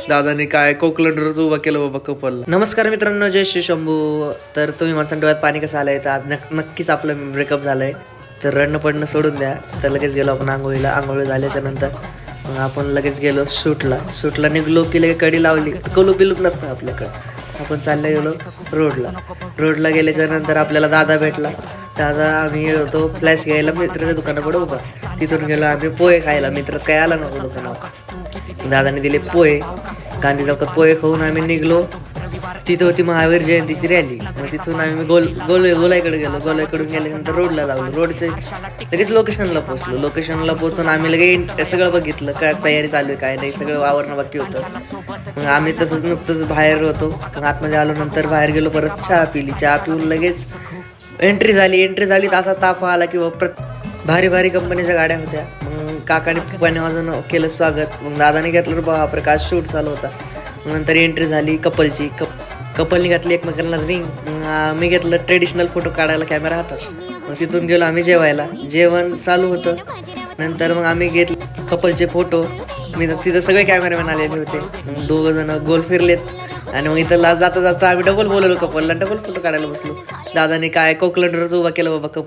दादाने काय कोकलंडरच उभा केलं बाबा कपलला. नमस्कार मित्रांनो, जय श्री शंभू. तर तुम्ही माझ्या डोळ्यात पाणी कसं आलंय, तर आज नक्कीच आपलं ब्रेकअप झालंय. तर रडणं पडणं सोडून द्या. तर लगेच गेलो आपण आंघोळीला. आंघोळी झाल्याच्या नंतर मग आपण लगेच गेलो शूटला निघलो की लगेच कडी लावली. कलूप बिलूप नसतं आपल्याकडं. आपण चालले गेलो रोडला गेल्याच्या नंतर आपल्याला दादा भेटला. दादा आम्ही होतो फ्लॅश घ्यायला मित्राच्या दुकानापुढे उभा. तिथून गेलो आम्ही पोहे खायला. मित्र काय आला नको दुकानावर. दादाने दिले पोहे. गांधी चौकात पोहे खाऊन आम्ही निघलो. तिथं होती महावीर जयंतीची रॅली. मग तिथून आम्ही गोलाईकडे गेलो. गोलाईकडून गेल्यानंतर रोडला लावलो. रोडचे लगेच लोकेशनला पोहोचलो. लोकेशनला पोहोचून आम्ही लगेच सगळं बघितलं, काय तयारी चालू आहे काय नाही, सगळं वावरणं बाकी होतं. मग आम्ही तसंच नुकतंच बाहेर होतो. मग आतमध्ये आलो. नंतर बाहेर गेलो, परत चहा पिऊन लगेच एंट्री झाली. असा ताफ आला की भारी भारी कंपनीच्या गाड्या होत्या. मग काकाने पप्पाने वाजून केलं स्वागत. मग दादाने घेतलं बापरे, काय शूट चालू होता. मग नंतर एंट्री झाली कपलची. कपलनी घातली एकमेकांना रिंग. मी घेतलं ट्रेडिशनल फोटो काढायला कॅमेरा हातात. मग तिथून गेलो आम्ही जेवायला. जेवण चालू होतं. नंतर मग आम्ही घेतले कपलचे फोटो. तिथं सगळे कॅमेरामॅन आलेले होते. 2 जण गोल फिरलेत. आणि मग इथं जाता आम्ही डबल बोलवलो कपलला. डबल फोटो काढायला बसलो. दादाने काय कोकलंडरच उभा केलं बाबा कपल.